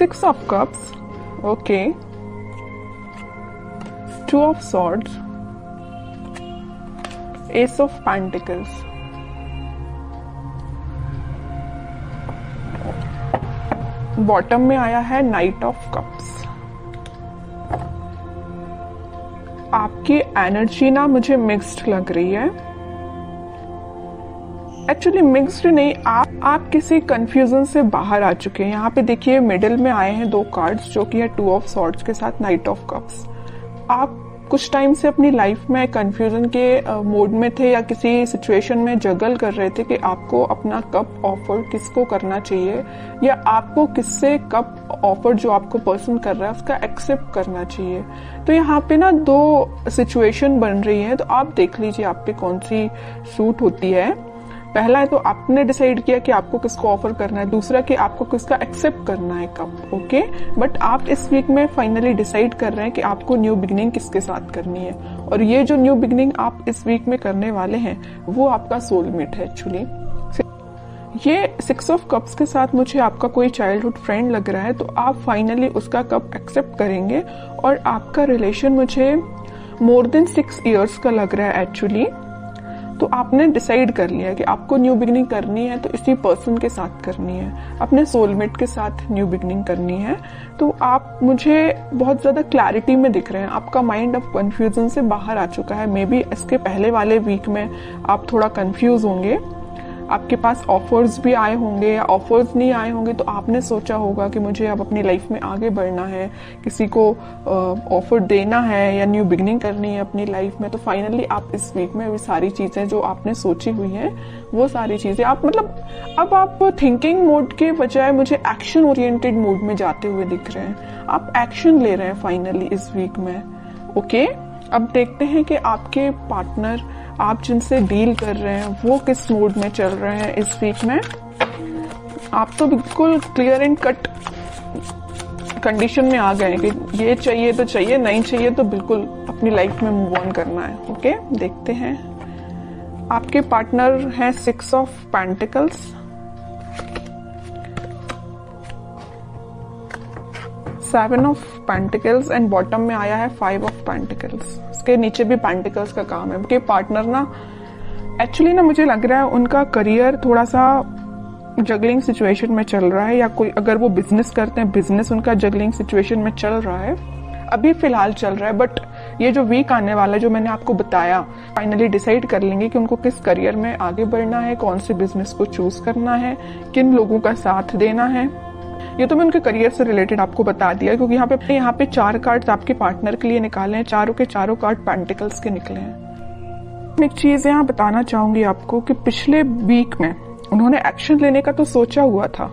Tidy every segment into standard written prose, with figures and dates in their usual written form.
6 of cups, okay, 2 of swords, ace of pentacles, bottom में आया है नाइट ऑफ कप्स। आपकी एनर्जी ना मुझे मिक्स्ड लग रही है। एक्चुअली मिक्स्ड नहीं, आप किसी कंफ्यूजन से बाहर आ चुके हैं। यहाँ पे देखिए मिडिल में आए हैं 2 कार्ड्स जो कि है 2 ऑफ सॉर्ड्स के साथ नाइट ऑफ कप्स। आप कुछ टाइम से अपनी लाइफ में कंफ्यूजन के मोड में थे या किसी सिचुएशन में जगल कर रहे थे कि आपको अपना कप ऑफर किसको करना चाहिए या आपको किससे कप ऑफर जो आपको पर्सन कर रहा है उसका एक्सेप्ट करना चाहिए। तो यहाँ पे ना 2 सिचुएशन बन रही है, तो आप देख लीजिए आप पे कौन सी सूट होती है। पहला है तो आपने डिसाइड किया कि आपको किसको ऑफर करना है, दूसरा कि आपको किसका एक्सेप्ट करना है कप, ओके। बट आप इस वीक में फाइनली डिसाइड कर रहे हैं कि आपको न्यू बिगनिंग किसके साथ करनी है, और ये जो न्यू बिगनिंग आप इस वीक में करने वाले हैं वो आपका सोलमेट है। एक्चुअली ये 6 ऑफ कप्स के साथ मुझे आपका कोई चाइल्डहुड फ्रेंड लग रहा है, तो आप फाइनली उसका कप एक्सेप्ट करेंगे और आपका रिलेशन मुझे मोर देन 6 इयर्स का लग रहा है एक्चुअली। तो आपने डिसाइड कर लिया कि आपको न्यू बिगनिंग करनी है तो इसी पर्सन के साथ करनी है, अपने सोलमेट के साथ न्यू बिगनिंग करनी है। तो आप मुझे बहुत ज्यादा क्लैरिटी में दिख रहे हैं, आपका माइंड अब कंफ्यूजन से बाहर आ चुका है। मे बी इसके पहले वाले वीक में आप थोड़ा कंफ्यूज होंगे, आपके पास ऑफर्स भी आए होंगे या ऑफर्स नहीं आए होंगे, तो आपने सोचा होगा कि मुझे अब अपनी लाइफ में आगे बढ़ना है, किसी को ऑफर देना है या न्यू बिगनिंग करनी है अपनी लाइफ में। तो फाइनली आप इस वीक में वो सारी चीजें जो आपने सोची हुई हैं वो सारी चीजें आप अब आप थिंकिंग मोड के बजाय मुझे एक्शन ओरिएंटेड मोड में जाते हुए दिख रहे हैं। आप एक्शन ले रहे हैं फाइनली इस वीक में, ओके। अब देखते हैं कि आपके पार्टनर, आप जिनसे डील कर रहे हैं, वो किस मोड में चल रहे हैं इस वीक में। आप तो बिल्कुल क्लियर एंड कट कंडीशन में आ गए कि ये चाहिए तो चाहिए, नहीं चाहिए तो बिल्कुल अपनी लाइफ में मूव ऑन करना है, ओके। देखते हैं आपके पार्टनर हैं 6 of pentacles, 7 of pentacles and bottom में आया है 5 ऑफ पेंटिकल्स। इसके नीचे भी पेंटिकल्स का काम है। उनके पार्टनर ना एक्चुअली ना मुझे लग रहा है उनका करियर थोड़ा सा जगलिंग सिचुएशन में चल रहा है, या कोई अगर वो बिजनेस करते हैं बिजनेस उनका जगलिंग सिचुएशन में चल रहा है, अभी फिलहाल चल रहा है। बट ये जो वीक आने वाला है जो मैंने आपको बताया, फाइनली डिसाइड कर लेंगे कि उनको किस करियर में आगे बढ़ना है, कौन से बिजनेस को चूज करना है, किन लोगों का साथ देना है। ये तो मैं उनके करियर से रिलेटेड आपको बता दिया, क्योंकि यहाँ पे 4 कार्ड्स आपके पार्टनर के लिए निकाले हैं, चारों के चारों कार्ड पेंटिकल्स के निकले हैं। एक चीज यहाँ बताना चाहूंगी आपको कि पिछले वीक में उन्होंने एक्शन लेने का तो सोचा हुआ था,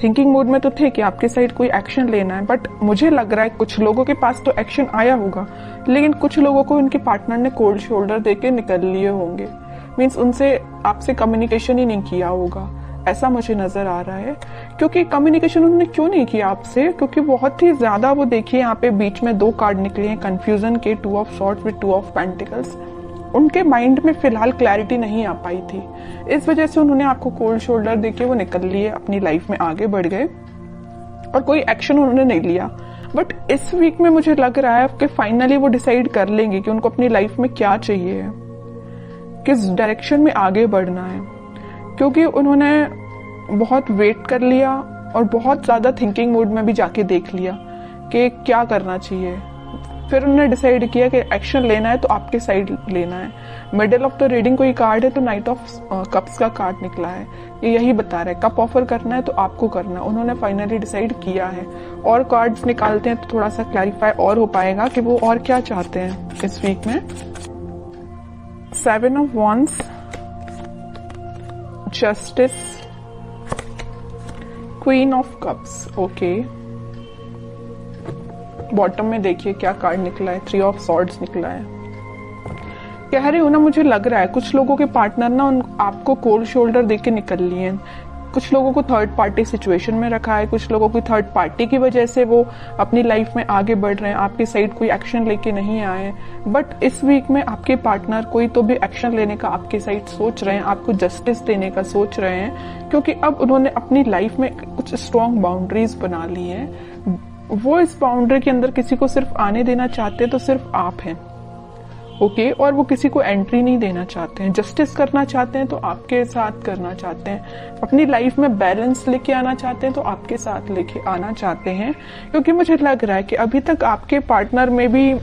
थिंकिंग मोड में तो थे कि आपके साइड कोई एक्शन लेना है। बट मुझे लग रहा है कुछ लोगों के पास तो एक्शन आया होगा, लेकिन कुछ लोगों को उनके पार्टनर ने कोल्ड शोल्डर देके निकल लिए होंगे। मीन्स उनसे आपसे कम्युनिकेशन ही नहीं किया होगा, ऐसा मुझे नजर आ रहा है। क्योंकि कम्युनिकेशन उन्होंने क्यों नहीं किया आपसे, क्योंकि बहुत ही ज्यादा वो देखिए यहाँ पे बीच में 2 कार्ड निकले हैं कंफ्यूजन के, 2 of swords with 2 of pentacles. उनके माइंड में फिलहाल क्लैरिटी नहीं आ पाई थी, इस वजह से उन्होंने आपको कोल्ड शोल्डर देके वो निकल लिए, अपनी लाइफ में आगे बढ़ गए और कोई एक्शन उन्होंने नहीं लिया। बट इस वीक में मुझे लग रहा है कि फाइनली वो डिसाइड कर लेंगे कि उनको अपनी लाइफ में क्या चाहिए, किस डायरेक्शन में आगे बढ़ना है। क्योंकि उन्होंने बहुत वेट कर लिया और बहुत ज्यादा थिंकिंग मोड में भी जाके देख लिया कि क्या करना चाहिए। फिर उन्होंने डिसाइड किया कि एक्शन लेना है तो आपके साइड लेना है। मिडिल ऑफ द रीडिंग कोई कार्ड है तो नाइट ऑफ कप्स का कार्ड निकला है, ये यही बता रहा है कप ऑफर करना है तो आपको करना है। उन्होंने फाइनली डिसाइड किया है। और कार्ड्स निकालते हैं तो थोड़ा सा क्लैरिफाई और हो पाएगा कि वो और क्या चाहते हैं इस वीक में। 7 of wands, justice, queen of cups, okay. Bottom में देखिए क्या कार्ड निकला है, 3 ऑफ सॉर्ड्स निकला है। कह रही हूं ना, मुझे लग रहा है कुछ लोगों के पार्टनर ना आपको कोल्ड शोल्डर देके निकल लिए हैं कुछ लोगों को थर्ड पार्टी सिचुएशन में रखा है, कुछ लोगों की थर्ड पार्टी की वजह से वो अपनी लाइफ में आगे बढ़ रहे हैं, आपकी साइड कोई एक्शन लेके नहीं आए हैं। बट इस वीक में आपके पार्टनर कोई तो भी एक्शन लेने का आपकी साइड सोच रहे हैं, आपको जस्टिस देने का सोच रहे हैं, क्योंकि अब उन्होंने अपनी लाइफ में कुछ स्ट्रॉन्ग बाउंड्रीज बना ली हैं। वो इस बाउंड्री के अंदर किसी को सिर्फ आने देना चाहते तो सिर्फ आप हैं, ओके, और वो किसी को एंट्री नहीं देना चाहते हैं। जस्टिस करना चाहते हैं तो आपके साथ करना चाहते हैं, अपनी लाइफ में बैलेंस लेके आना चाहते हैं तो आपके साथ लेके आना चाहते हैं। क्योंकि मुझे लग रहा है कि अभी तक आपके पार्टनर में भी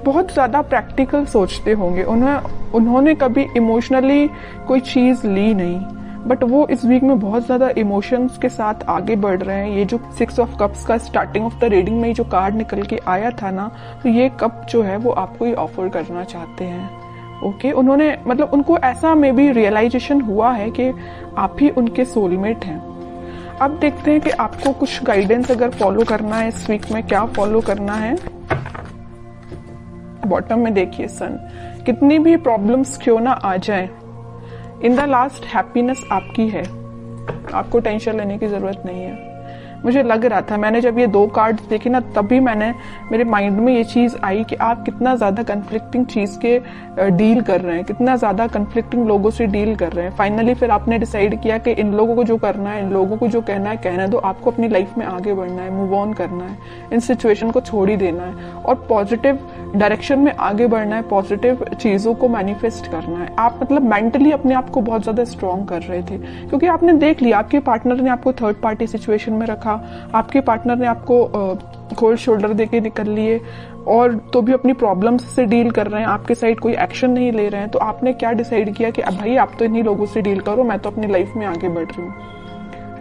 बहुत ज्यादा प्रैक्टिकल सोचते होंगे, उन्होंने कभी इमोशनली कोई चीज ली नहीं, बट वो इस वीक में बहुत ज्यादा इमोशंस के साथ आगे बढ़ रहे हैं। ये जो 6 ऑफ कप्स का स्टार्टिंग ऑफ द रीडिंग में जो कार्ड निकल के आया था ना, तो ये कप जो है वो आपको ही ऑफर करना चाहते हैं, ओके। उन्होंने मतलब उनको ऐसा में भी रियलाइजेशन हुआ है कि आप ही उनके सोलमेट हैं। अब देखते हैं कि आपको कुछ गाइडेंस अगर फॉलो करना है इस वीक में, क्या फॉलो करना है। बॉटम में देखिए सन, कितनी भी प्रॉब्लम्स क्यों ना आ जाए, इन द लास्ट हैप्पीनेस आपकी है, आपको टेंशन लेने की जरूरत नहीं है। मुझे लग रहा था, मैंने जब ये 2 कार्ड्स देखे ना, तभी मेरे माइंड में ये चीज आई कि आप कितना ज्यादा कन्फ्लिक्टिंग चीज के डील कर रहे हैं, कितना ज्यादा कन्फ्लिक्टिंग लोगों से डील कर रहे हैं। फाइनली फिर आपने डिसाइड किया कि इन लोगों को जो करना है, इन लोगों को जो कहना है कहना दो, आपको अपनी लाइफ में आगे बढ़ना है, मूव ऑन करना है, इन सिचुएशन को छोड़ ही देना है और पॉजिटिव डायरेक्शन में आगे बढ़ना है, पॉजिटिव चीजों को मैनिफेस्ट करना है। आप मतलब मेंटली अपने आप को बहुत ज्यादा स्ट्रॉन्ग कर रहे थे, क्योंकि आपने देख लिया आपके पार्टनर ने आपको थर्ड पार्टी सिचुएशन में रखा, आपके पार्टनर ने आपको कोल्ड शोल्डर देके निकल लिए और तो भी अपनी प्रॉब्लम्स से डील कर रहे हैं, आपके साइड कोई एक्शन नहीं ले रहे हैं। तो आपने क्या डिसाइड किया कि अब भाई आप तो इन्हीं लोगों से डील करो, मैं तो अपनी लाइफ में आगे बढ़ रही हूँ,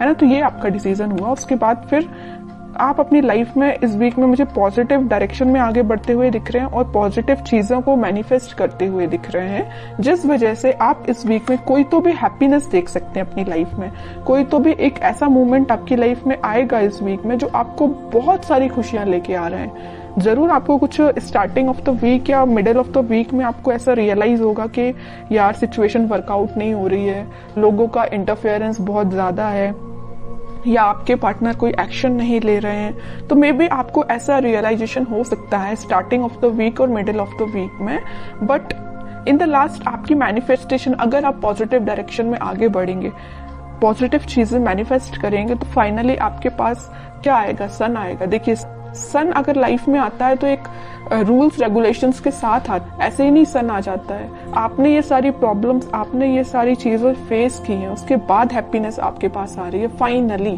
है ना। तो ये आपका डिसीजन हुआ। उसके बाद फिर आप अपनी लाइफ में इस वीक में मुझे पॉजिटिव डायरेक्शन में आगे बढ़ते हुए दिख रहे हैं और पॉजिटिव चीजों को मैनिफेस्ट करते हुए दिख रहे हैं, जिस वजह से आप इस वीक में कोई तो भी हैप्पीनेस देख सकते हैं अपनी लाइफ में। कोई तो भी एक ऐसा मोमेंट आपकी लाइफ में आएगा इस वीक में जो आपको बहुत सारी खुशियां लेके आ रहे हैं। जरूर आपको कुछ स्टार्टिंग ऑफ द वीक या मिडिल ऑफ द वीक में आपको ऐसा रियलाइज होगा कि यार सिचुएशन वर्कआउट नहीं हो रही है, लोगों का इंटरफेरेंस बहुत ज्यादा है, या आपके पार्टनर कोई एक्शन नहीं ले रहे हैं। तो मे बी आपको ऐसा रियलाइजेशन हो सकता है स्टार्टिंग ऑफ द वीक और मिडिल ऑफ द वीक में, बट इन द लास्ट आपकी मैनिफेस्टेशन, अगर आप पॉजिटिव डायरेक्शन में आगे बढ़ेंगे, पॉजिटिव चीजें मैनिफेस्ट करेंगे, तो फाइनली आपके पास क्या आएगा, सन आएगा। देखिए सन अगर लाइफ में आता है तो एक रूल्स रेगुलेशंस के साथ आता, ऐसे ही नहीं सन आ जाता है। आपने ये सारी प्रॉब्लम्स, आपने ये सारी चीजें फेस की हैं, उसके बाद हैप्पीनेस आपके पास आ रही है फाइनली।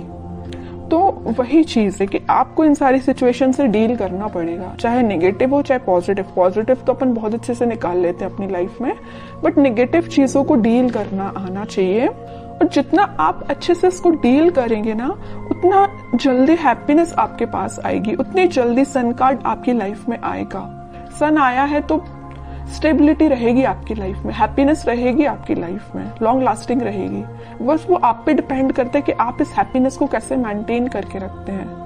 तो वही चीज है कि आपको इन सारी सिचुएशन से डील करना पड़ेगा, चाहे नेगेटिव हो चाहे पॉजिटिव। पॉजिटिव तो अपन बहुत अच्छे से निकाल लेते हैं अपनी लाइफ में, बट नेगेटिव चीजों को डील करना आना चाहिए। और जितना आप अच्छे से इसको डील करेंगे ना, उतना जल्दी हैप्पीनेस आपके पास आएगी, उतनी जल्दी सन कार्ड आपकी लाइफ में आएगा। सन आया है तो स्टेबिलिटी रहेगी आपकी लाइफ में, हैप्पीनेस रहेगी आपकी लाइफ में, लॉन्ग लास्टिंग रहेगी। बस वो आप पे डिपेंड करता है कि आप इस हैप्पीनेस को कैसे मेंटेन करके रखते हैं।